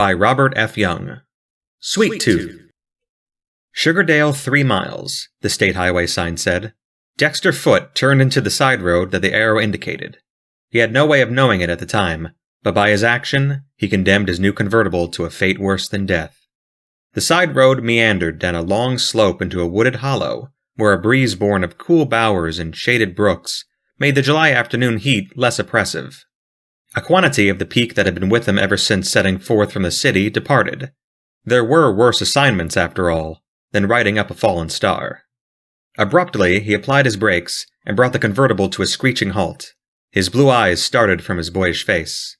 by Robert F. Young. Sweet Tooth. Sugardale 3 miles, the state highway sign said. Dexter Foote turned into the side road that the arrow indicated. He had no way of knowing it at the time, but by his action, he condemned his new convertible to a fate worse than death. The side road meandered down a long slope into a wooded hollow, where a breeze born of cool bowers and shaded brooks made the July afternoon heat less oppressive. A quantity of the peak that had been with him ever since setting forth from the city departed. There were worse assignments, after all, than riding up a fallen star. Abruptly, he applied his brakes and brought the convertible to a screeching halt. His blue eyes started from his boyish face.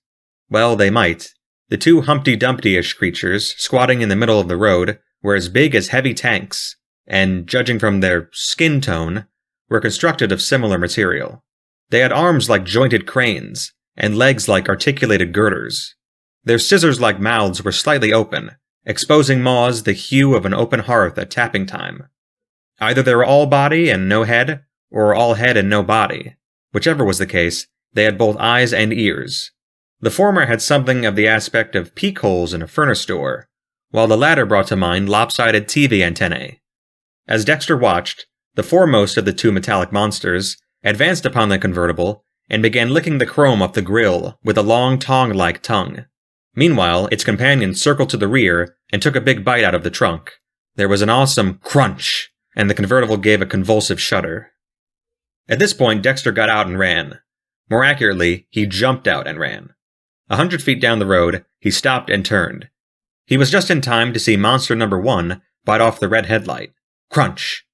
Well, they might. The two Humpty Dumpty-ish creatures, squatting in the middle of the road, were as big as heavy tanks, and, judging from their skin tone, were constructed of similar material. They had arms like jointed cranes, and legs like articulated girders. Their scissors-like mouths were slightly open, exposing maws the hue of an open hearth at tapping time. Either they were all body and no head, or all head and no body. Whichever was the case, they had both eyes and ears. The former had something of the aspect of peak holes in a furnace door, while the latter brought to mind lopsided TV antennae. As Dexter watched, the foremost of the two metallic monsters advanced upon the convertible and began licking the chrome off the grille with a long tongue-like tongue. Meanwhile, its companion circled to the rear and took a big bite out of the trunk. There was an awesome crunch, and the convertible gave a convulsive shudder. At this point, Dexter got out and ran. More accurately, he jumped out and ran. 100 feet down the road, he stopped and turned. He was just in time to see monster number 1 bite off the red headlight. Crunch!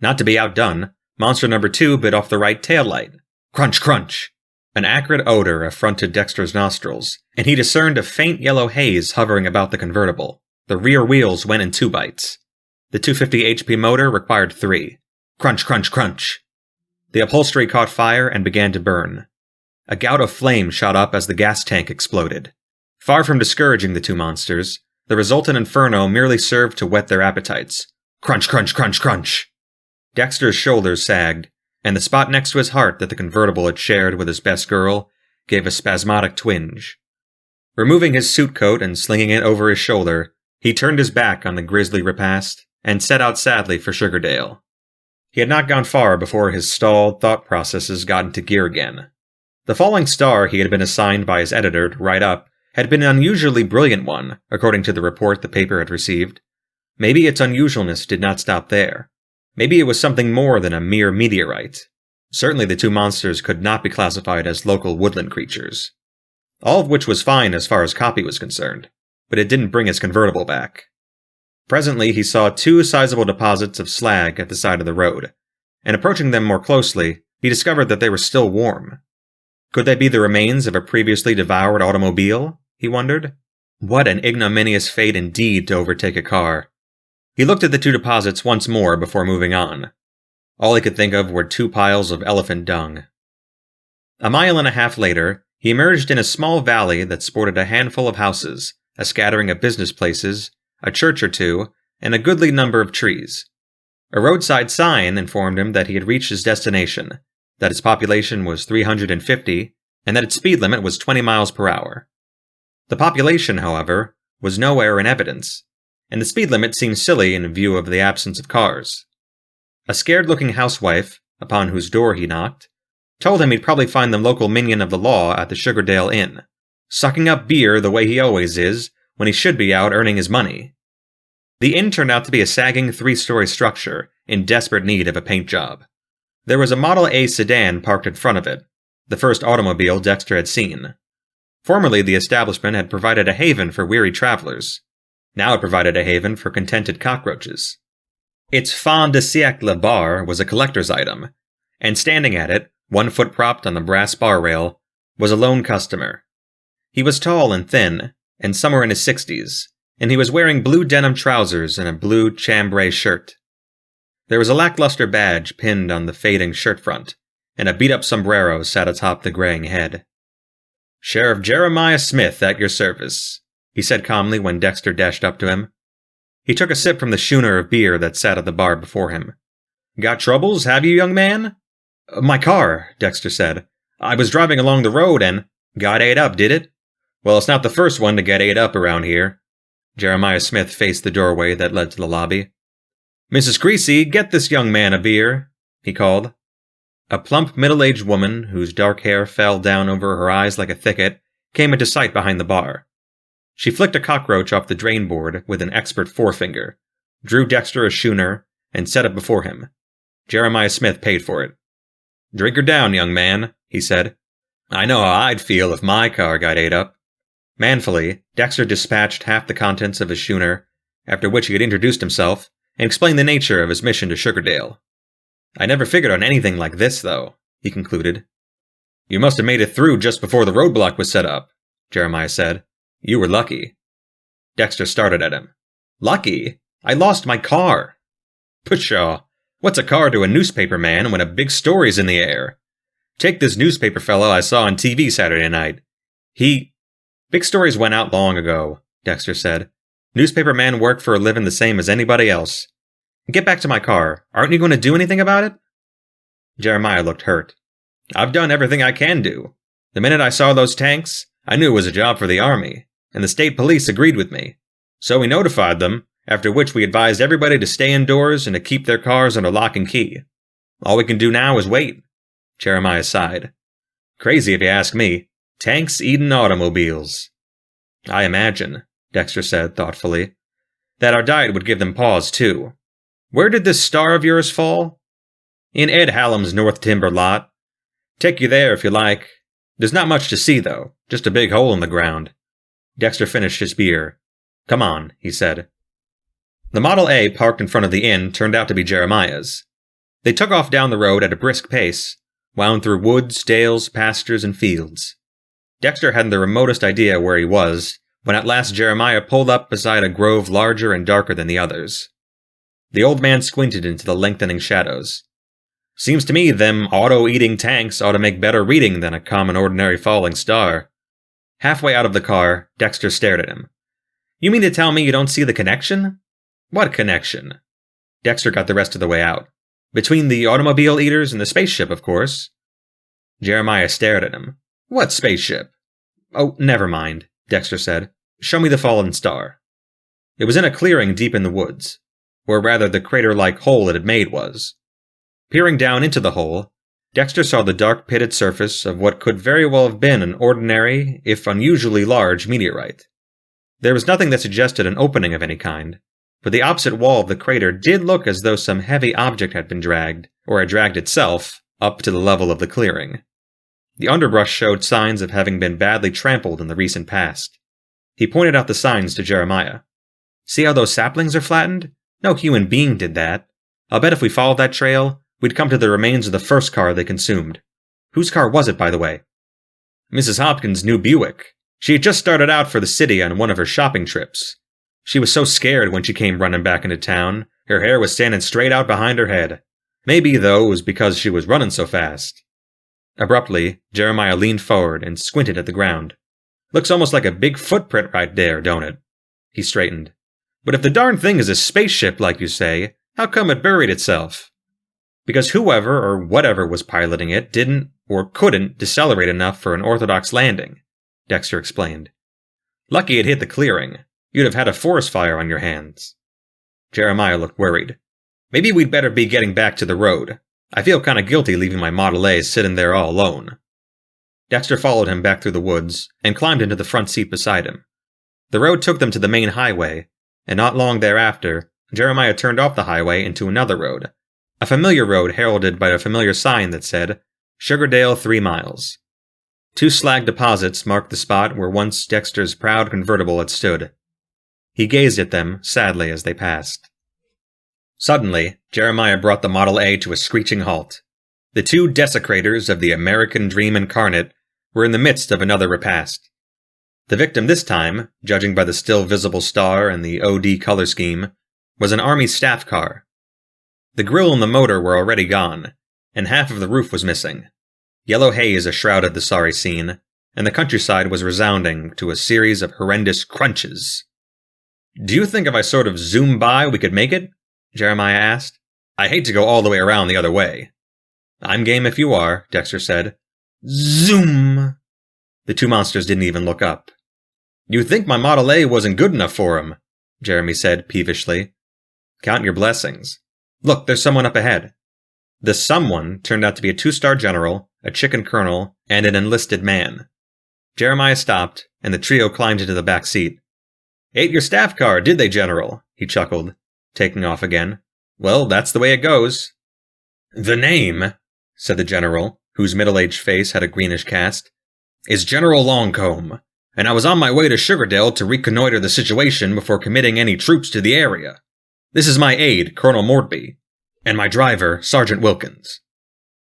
Not to be outdone, monster number 2 bit off the right taillight. Crunch, crunch! An acrid odor affronted Dexter's nostrils, and he discerned a faint yellow haze hovering about the convertible. The rear wheels went in 2 bites. The 250 HP motor required 3. Crunch, crunch, crunch! The upholstery caught fire and began to burn. A gout of flame shot up as the gas tank exploded. Far from discouraging the two monsters, the resultant inferno merely served to whet their appetites. Crunch, crunch, crunch, crunch! Dexter's shoulders sagged, and the spot next to his heart that the convertible had shared with his best girl gave a spasmodic twinge. Removing his suit coat and slinging it over his shoulder, he turned his back on the grisly repast and set out sadly for Sugardale. He had not gone far before his stalled thought processes got into gear again. The falling star he had been assigned by his editor to write up had been an unusually brilliant one, according to the report the paper had received. Maybe its unusualness did not stop there. Maybe it was something more than a mere meteorite. Certainly the two monsters could not be classified as local woodland creatures. All of which was fine as far as copy was concerned, but it didn't bring his convertible back. Presently he saw 2 sizable deposits of slag at the side of the road, and approaching them more closely, he discovered that they were still warm. Could they be the remains of a previously devoured automobile? He wondered. What an ignominious fate indeed to overtake a car. He looked at the 2 deposits once more before moving on. All he could think of were 2 piles of elephant dung. A mile and a half later, he emerged in a small valley that sported a handful of houses, a scattering of business places, a church or 2, and a goodly number of trees. A roadside sign informed him that he had reached his destination, that its population was 350, and that its speed limit was 20 miles per hour. The population, however, was nowhere in evidence, and the speed limit seemed silly in view of the absence of cars. A scared-looking housewife, upon whose door he knocked, told him he'd probably find the local minion of the law at the Sugardale Inn, sucking up beer the way he always is when he should be out earning his money. The inn turned out to be a sagging 3-story structure in desperate need of a paint job. There was a Model A sedan parked in front of it, the first automobile Dexter had seen. Formerly, the establishment had provided a haven for weary travelers. Now it provided a haven for contented cockroaches. Its fin de siècle bar was a collector's item, and standing at it, 1 foot propped on the brass bar rail, was a lone customer. He was tall and thin, and somewhere in his 60s, and he was wearing blue denim trousers and a blue chambray shirt. There was a lackluster badge pinned on the fading shirt front, and a beat-up sombrero sat atop the graying head. "Sheriff Jeremiah Smith at your service," he said calmly when Dexter dashed up to him. He took a sip from the schooner of beer that sat at the bar before him. "Got troubles, have you, young man?" "My car," Dexter said. "I was driving along the road and—" "Got ate up, did it?" Well, it's not the first one to get ate up around here. Jeremiah Smith faced the doorway that led to the lobby. Mrs. Creasy, get this young man a beer, he called. A plump, middle-aged woman, whose dark hair fell down over her eyes like a thicket, came into sight behind the bar. She flicked a cockroach off the drain board with an expert forefinger, drew Dexter a schooner, and set it before him. Jeremiah Smith paid for it. Drink her down, young man, he said. I know how I'd feel if my car got ate up. Manfully, Dexter dispatched half the contents of his schooner, after which he had introduced himself and explained the nature of his mission to Sugardale. I never figured on anything like this, though, he concluded. You must have made it through just before the roadblock was set up, Jeremiah said. You were lucky. Dexter started at him. Lucky? I lost my car. Pshaw, what's a car to a newspaper man when a big story's in the air? Take this newspaper fellow I saw on TV Saturday night. Big stories went out long ago, Dexter said. Newspaper men work for a living the same as anybody else. Get back to my car. Aren't you going to do anything about it? Jeremiah looked hurt. I've done everything I can do. The minute I saw those tanks, I knew it was a job for the army, and the state police agreed with me. So we notified them, after which we advised everybody to stay indoors and to keep their cars under lock and key. All we can do now is wait. Jeremiah sighed. Crazy if you ask me. Tanks eating automobiles. I imagine, Dexter said thoughtfully, that our diet would give them pause, too. Where did this star of yours fall? In Ed Hallam's North Timber lot. Take you there if you like. There's not much to see, though. Just a big hole in the ground. Dexter finished his beer. Come on, he said. The Model A parked in front of the inn turned out to be Jeremiah's. They took off down the road at a brisk pace, wound through woods, dales, pastures, and fields. Dexter hadn't the remotest idea where he was, when at last Jeremiah pulled up beside a grove larger and darker than the others. The old man squinted into the lengthening shadows. Seems to me them auto-eating tanks ought to make better reading than a common ordinary falling star. Halfway out of the car, Dexter stared at him. You mean to tell me you don't see the connection? What connection? Dexter got the rest of the way out. Between the automobile eaters and the spaceship, of course. Jeremiah stared at him. What spaceship? Oh, never mind, Dexter said. Show me the fallen star. It was in a clearing deep in the woods, or rather the crater-like hole it had made was. Peering down into the hole, Dexter saw the dark pitted surface of what could very well have been an ordinary, if unusually large, meteorite. There was nothing that suggested an opening of any kind, but the opposite wall of the crater did look as though some heavy object had been dragged, or had dragged itself, up to the level of the clearing. The underbrush showed signs of having been badly trampled in the recent past. He pointed out the signs to Jeremiah. See how those saplings are flattened? No human being did that. I'll bet if we followed that trail, we'd come to the remains of the first car they consumed. Whose car was it, by the way? Mrs. Hopkins' new Buick. She had just started out for the city on one of her shopping trips. She was so scared when she came running back into town, her hair was standing straight out behind her head. Maybe, though, it was because she was running so fast. Abruptly, Jeremiah leaned forward and squinted at the ground. Looks almost like a big footprint right there, don't it? He straightened. But if the darn thing is a spaceship, like you say, how come it buried itself? Because whoever or whatever was piloting it didn't or couldn't decelerate enough for an orthodox landing, Dexter explained. Lucky it hit the clearing. You'd have had a forest fire on your hands. Jeremiah looked worried. Maybe we'd better be getting back to the road. I feel kind of guilty leaving my Model A sitting there all alone. Dexter followed him back through the woods and climbed into the front seat beside him. The road took them to the main highway, and not long thereafter, Jeremiah turned off the highway into another road, a familiar road heralded by a familiar sign that said, Sugardale 3 miles. 2 slag deposits marked the spot where once Dexter's proud convertible had stood. He gazed at them sadly as they passed. Suddenly, Jeremiah brought the Model A to a screeching halt. The 2 desecrators of the American dream incarnate were in the midst of another repast. The victim this time, judging by the still visible star and the OD color scheme, was an Army staff car. The grill and the motor were already gone, and half of the roof was missing. Yellow haze shrouded the sorry scene, and the countryside was resounding to a series of horrendous crunches. Do you think if I sort of zoom by we could make it? Jeremiah asked. I hate to go all the way around the other way. I'm game if you are, Dexter said. Zoom! The 2 monsters didn't even look up. "You'd think my Model A wasn't good enough for him," Jeremy said peevishly. "Count your blessings. Look, there's someone up ahead." The someone turned out to be a 2-star general, a chicken colonel, and an enlisted man. Jeremiah stopped, and the trio climbed into the back seat. "Ate your staff car, did they, General?" he chuckled, taking off again. "Well, that's the way it goes." "The name," said the general, whose middle-aged face had a greenish cast, "is General Longcomb, and I was on my way to Sugardale to reconnoiter the situation before committing any troops to the area. This is my aide, Colonel Mortby, and my driver, Sergeant Wilkins."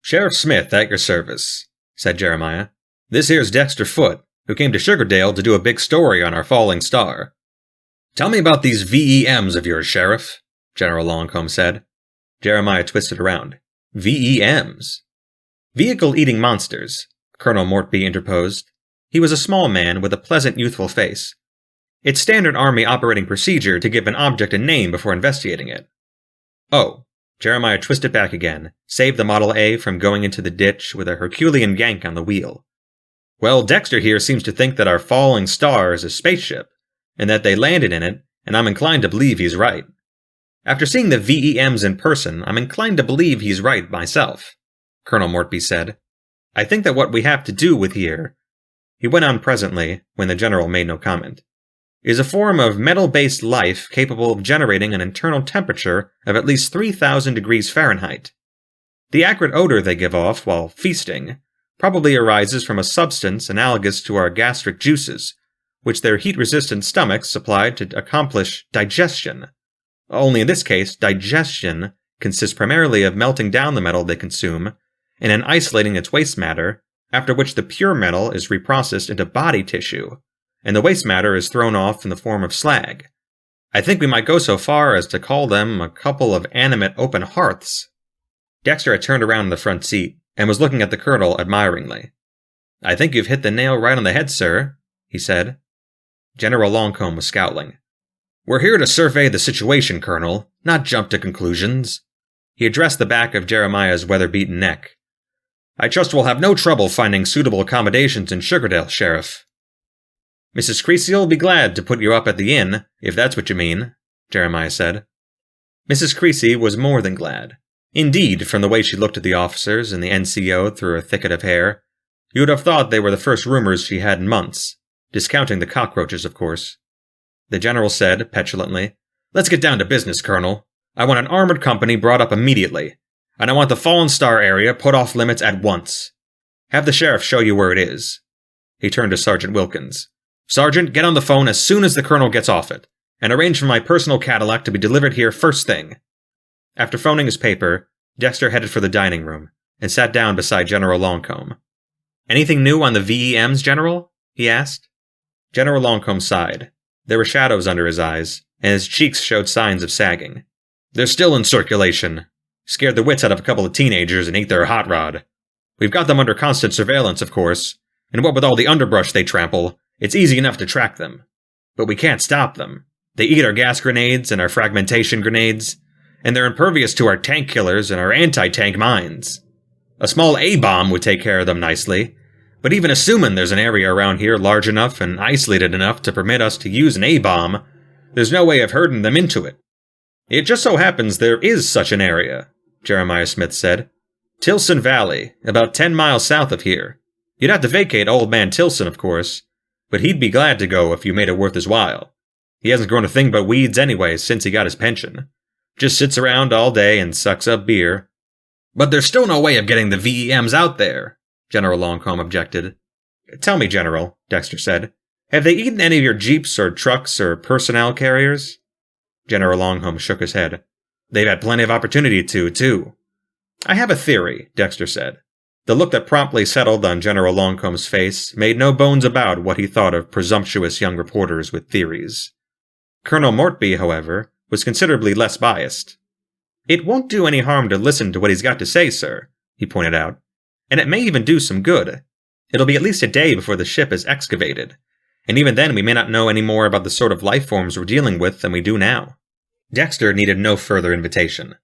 "Sheriff Smith, at your service," said Jeremiah. "This here's Dexter Foote, who came to Sugardale to do a big story on our falling star." "Tell me about these VEMs of yours, Sheriff," General Longcomb said. Jeremiah twisted around. "VEMs?" "Vehicle-eating monsters," Colonel Mortby interposed. He was a small man with a pleasant youthful face. "It's standard Army operating procedure to give an object a name before investigating it." "Oh." Jeremiah twisted back again, saved the Model A from going into the ditch with a Herculean yank on the wheel. "Well, Dexter here seems to think that our falling star is a spaceship, and that they landed in it, and I'm inclined to believe he's right. After seeing the VEMs in person, I'm inclined to believe he's right myself," Colonel Mortby said. "I think that what we have to do with here," he went on presently, when the general made no comment, "is a form of metal-based life capable of generating an internal temperature of at least 3,000 degrees Fahrenheit. The acrid odor they give off while feasting probably arises from a substance analogous to our gastric juices, which their heat-resistant stomachs supplied to accomplish digestion. Only in this case, digestion consists primarily of melting down the metal they consume and then isolating its waste matter, after which the pure metal is reprocessed into body tissue, and the waste matter is thrown off in the form of slag. I think we might go so far as to call them a couple of animate open hearths." Dexter had turned around in the front seat and was looking at the colonel admiringly. "I think you've hit the nail right on the head, sir," he said. General Longcomb was scowling. "We're here to survey the situation, Colonel, not jump to conclusions." He addressed the back of Jeremiah's weather-beaten neck. "I trust we'll have no trouble finding suitable accommodations in Sugardale, Sheriff." "Mrs. Creasy'll be glad to put you up at the inn, if that's what you mean," Jeremiah said. Mrs. Creasy was more than glad. Indeed, from the way she looked at the officers and the NCO through a thicket of hair, you would have thought they were the first rumors she had in months, discounting the cockroaches, of course. The general said, petulantly, "Let's get down to business, Colonel. I want an armored company brought up immediately, and I want the Fallen Star area put off limits at once. Have the sheriff show you where it is." He turned to Sergeant Wilkins. "Sergeant, get on the phone as soon as the colonel gets off it, and arrange for my personal Cadillac to be delivered here first thing." After phoning his paper, Dexter headed for the dining room, and sat down beside General Longcomb. "Anything new on the VEMs, General?" he asked. General Longcomb sighed. There were shadows under his eyes, and his cheeks showed signs of sagging. "They're still in circulation. Scared the wits out of a couple of teenagers and ate their hot rod. We've got them under constant surveillance, of course, and what with all the underbrush they trample, it's easy enough to track them. But we can't stop them. They eat our gas grenades and our fragmentation grenades, and they're impervious to our tank killers and our anti-tank mines. A small A-bomb would take care of them nicely, but even assuming there's an area around here large enough and isolated enough to permit us to use an A-bomb, there's no way of herding them into it. It just so happens there is such an area," Jeremiah Smith said. "Tilson Valley, about 10 miles south of here. You'd have to vacate Old Man Tilson, of course, but he'd be glad to go if you made it worth his while. He hasn't grown a thing but weeds anyway since he got his pension. Just sits around all day and sucks up beer." "But there's still no way of getting the VEMs out there," General Longcomb objected. "Tell me, General," Dexter said, "have they eaten any of your jeeps or trucks or personnel carriers?" General Longcomb shook his head. "They've had plenty of opportunity to, too." "I have a theory," Dexter said. The look that promptly settled on General Longcomb's face made no bones about what he thought of presumptuous young reporters with theories. Colonel Mortby, however, was considerably less biased. "It won't do any harm to listen to what he's got to say, sir," he pointed out. "And it may even do some good. It'll be at least a day before the ship is excavated, and even then we may not know any more about the sort of life forms we're dealing with than we do now." Dexter needed no further invitation.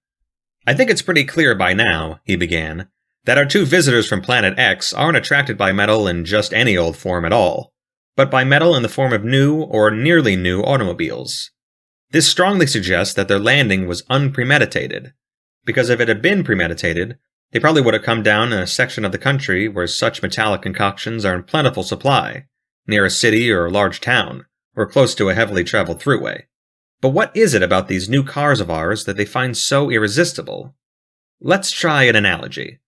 "I think it's pretty clear by now," he began, "that our two visitors from Planet X aren't attracted by metal in just any old form at all. but by metal in the form of new or nearly new automobiles. This strongly suggests that their landing was unpremeditated, because if it had been premeditated, they probably would have come down in a section of the country where such metallic concoctions are in plentiful supply, near a city or a large town, or close to a heavily traveled throughway. But what is it about these new cars of ours that they find so irresistible? Let's try an analogy.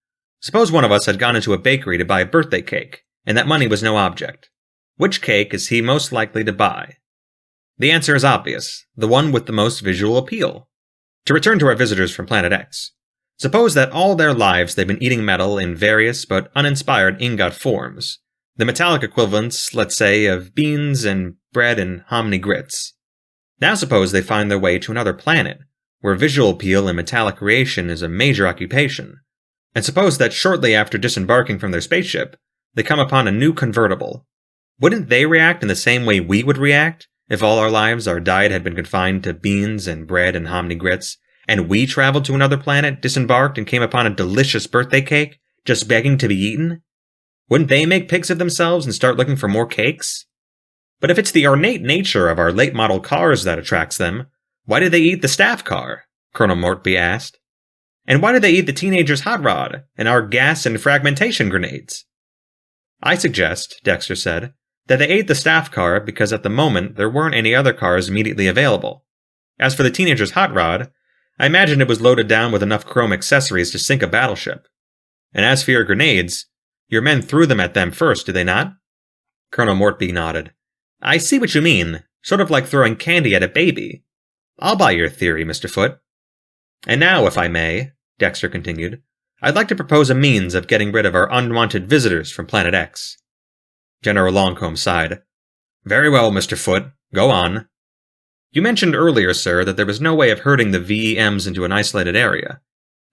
Suppose one of us had gone into a bakery to buy a birthday cake, and that money was no object. Which cake is he most likely to buy? The answer is obvious, the one with the most visual appeal. To return to our visitors from Planet X, suppose that all their lives they've been eating metal in various but uninspired ingot forms, the metallic equivalents, let's say, of beans and bread and hominy grits. Now suppose they find their way to another planet, where visual appeal and metallic creation is a major occupation, and suppose that shortly after disembarking from their spaceship, they come upon a new convertible. Wouldn't they react in the same way we would react if all our lives our diet had been confined to beans and bread and hominy grits, and we traveled to another planet, disembarked, and came upon a delicious birthday cake, just begging to be eaten? Wouldn't they make pigs of themselves and start looking for more cakes? But if it's the ornate nature of our late-model cars that attracts them, why did they eat the staff car? Colonel Mortby asked. And why did they eat the teenager's hot rod and our gas and fragmentation grenades? I suggest, Dexter said, that they ate the staff car because at the moment there weren't any other cars immediately available. As for the teenager's hot rod, I imagine it was loaded down with enough chrome accessories to sink a battleship. And as for your grenades, your men threw them at them first, did they not? Colonel Mortby nodded. I see what you mean, sort of like throwing candy at a baby. I'll buy your theory, Mr. Foote. And now, if I may, Dexter continued, I'd like to propose a means of getting rid of our unwanted visitors from Planet X. General Longcomb sighed. Very well, Mr. Foote. Go on. You mentioned earlier, sir, that there was no way of herding the VEMs into an isolated area.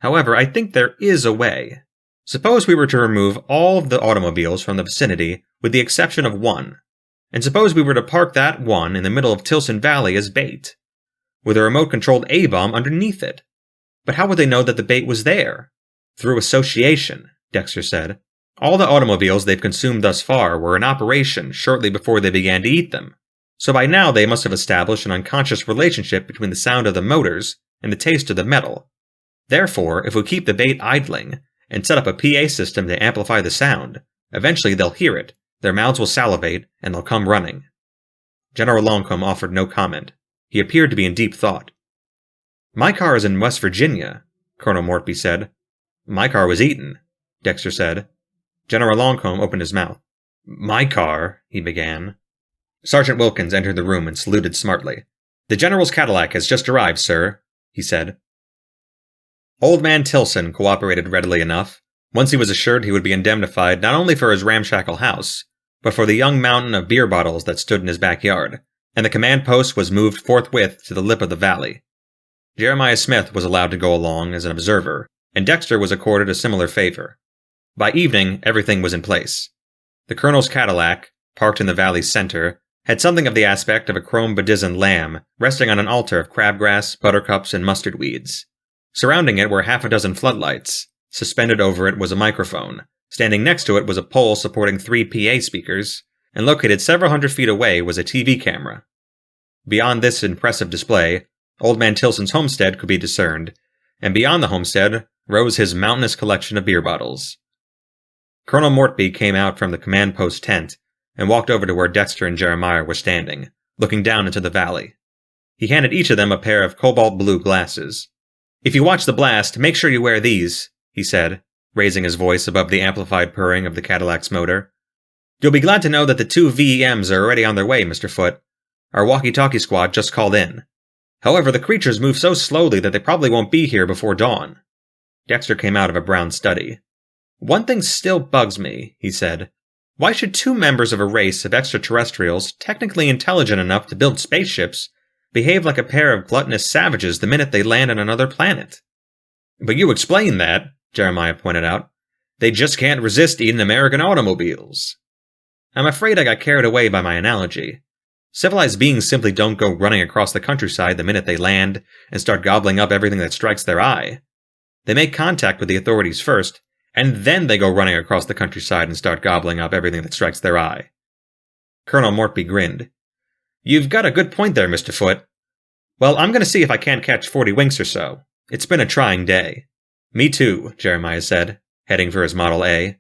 However, I think there is a way. Suppose we were to remove all of the automobiles from the vicinity with the exception of one, and suppose we were to park that one in the middle of Tilson Valley as bait, with a remote-controlled A-bomb underneath it. But how would they know that the bait was there? Through association, Dexter said. All the automobiles they've consumed thus far were in operation shortly before they began to eat them, so by now they must have established an unconscious relationship between the sound of the motors and the taste of the metal. Therefore, if we keep the bait idling and set up a PA system to amplify the sound, eventually they'll hear it, their mouths will salivate, and they'll come running. General Longcomb offered no comment. He appeared to be in deep thought. My car is in West Virginia, Colonel Mortby said. My car was eaten, Dexter said. General Longcomb opened his mouth. My car, he began. Sergeant Wilkins entered the room and saluted smartly. The General's Cadillac has just arrived, sir, he said. Old man Tilson cooperated readily enough, once he was assured he would be indemnified not only for his ramshackle house, but for the young mountain of beer bottles that stood in his backyard, and the command post was moved forthwith to the lip of the valley. Jeremiah Smith was allowed to go along as an observer, and Dexter was accorded a similar favor. By evening, everything was in place. The Colonel's Cadillac, parked in the valley's center, had something of the aspect of a chrome-bedizened lamb resting on an altar of crabgrass, buttercups, and mustard weeds. Surrounding it were half a dozen floodlights. Suspended over it was a microphone. Standing next to it was a pole supporting 3 PA speakers, and located several hundred feet away was a TV camera. Beyond this impressive display, Old Man Tilson's homestead could be discerned, and beyond the homestead rose his mountainous collection of beer bottles. Colonel Mortby came out from the command post tent and walked over to where Dexter and Jeremiah were standing, looking down into the valley. He handed each of them a pair of cobalt blue glasses. If you watch the blast, make sure you wear these, he said, raising his voice above the amplified purring of the Cadillac's motor. You'll be glad to know that the 2 VEMs are already on their way, Mr. Foote. Our walkie-talkie squad just called in. However, the creatures move so slowly that they probably won't be here before dawn. Dexter came out of a brown study. One thing still bugs me, he said. Why should 2 members of a race of extraterrestrials, technically intelligent enough to build spaceships, behave like a pair of gluttonous savages the minute they land on another planet? But you explained that, Jeremiah pointed out. They just can't resist eating American automobiles. I'm afraid I got carried away by my analogy. Civilized beings simply don't go running across the countryside the minute they land and start gobbling up everything that strikes their eye. They make contact with the authorities first, and then they go running across the countryside and start gobbling up everything that strikes their eye. Colonel Mortby grinned. You've got a good point there, Mr. Foote. Well, I'm going to see if I can't catch 40 winks or so. It's been a trying day. Me too, Jeremiah said, heading for his Model A.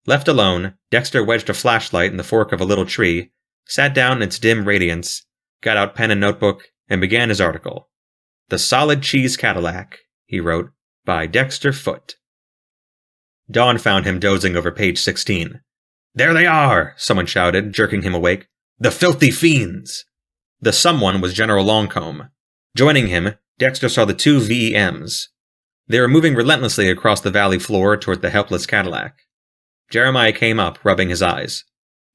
Left alone, Dexter wedged a flashlight in the fork of a little tree, sat down in its dim radiance, got out pen and notebook, and began his article. The Solid Cheese Cadillac, he wrote, by Dexter Foote. Dawn found him dozing over page 16. There they are, someone shouted, jerking him awake. The filthy fiends! The someone was General Longcomb. Joining him, Dexter saw the two VEMs. They were moving relentlessly across the valley floor toward the helpless Cadillac. Jeremiah came up, rubbing his eyes.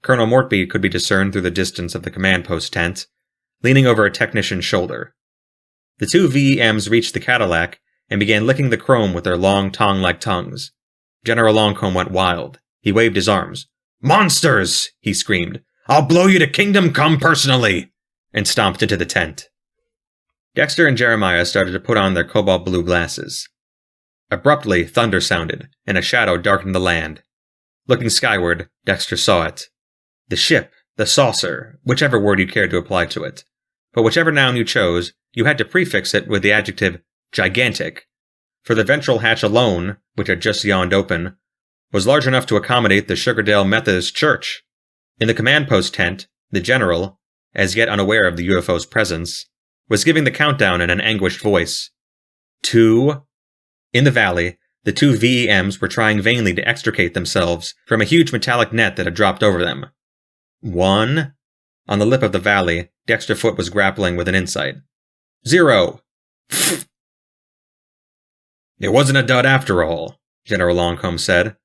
Colonel Mortby could be discerned through the distance of the command post tent, leaning over a technician's shoulder. The two VEMs reached the Cadillac and began licking the chrome with their long, tongue-like tongues. General Longcomb went wild. He waved his arms. Monsters! He screamed. I'll blow you to kingdom come personally! And stomped into the tent. Dexter and Jeremiah started to put on their cobalt blue glasses. Abruptly, thunder sounded, and a shadow darkened the land. Looking skyward, Dexter saw it. The ship, the saucer, whichever word you cared to apply to it. But whichever noun you chose, you had to prefix it with the adjective gigantic, for the ventral hatch alone, which had just yawned open, was large enough to accommodate the Sugardale Methodist Church. In the command post tent, the general, as yet unaware of the UFO's presence, was giving the countdown in an anguished voice. 2. In the valley, the two VEMs were trying vainly to extricate themselves from a huge metallic net that had dropped over them. 1. On the lip of the valley, Dexter Foote was grappling with an insight. 0. It wasn't a dud after all, General Longcomb said.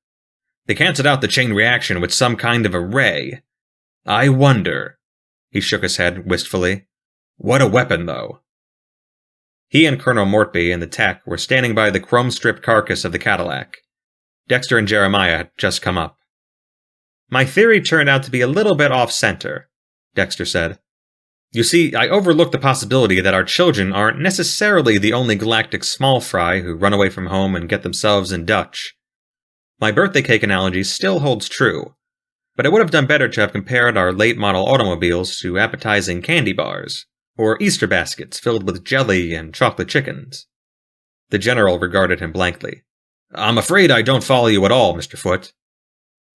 They canceled out the chain reaction with some kind of a ray. I wonder. He shook his head wistfully. What a weapon, though. He and Colonel Mortby and the tech were standing by the chrome-stripped carcass of the Cadillac. Dexter and Jeremiah had just come up. My theory turned out to be a little bit off-center, Dexter said. You see, I overlooked the possibility that our children aren't necessarily the only galactic small fry who run away from home and get themselves in Dutch. My birthday cake analogy still holds true, but I would have done better to have compared our late-model automobiles to appetizing candy bars, or Easter baskets filled with jelly and chocolate chickens. The general regarded him blankly. I'm afraid I don't follow you at all, Mr. Foote.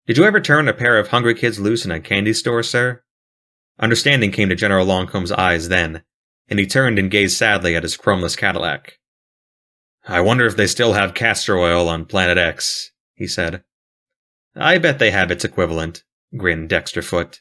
Did you ever turn a pair of hungry kids loose in a candy store, sir? Understanding came to General Longcomb's eyes then, and he turned and gazed sadly at his chromeless Cadillac. I wonder if they still have castor oil on Planet X, he said. I bet they have its equivalent, grinned Dexter Foote.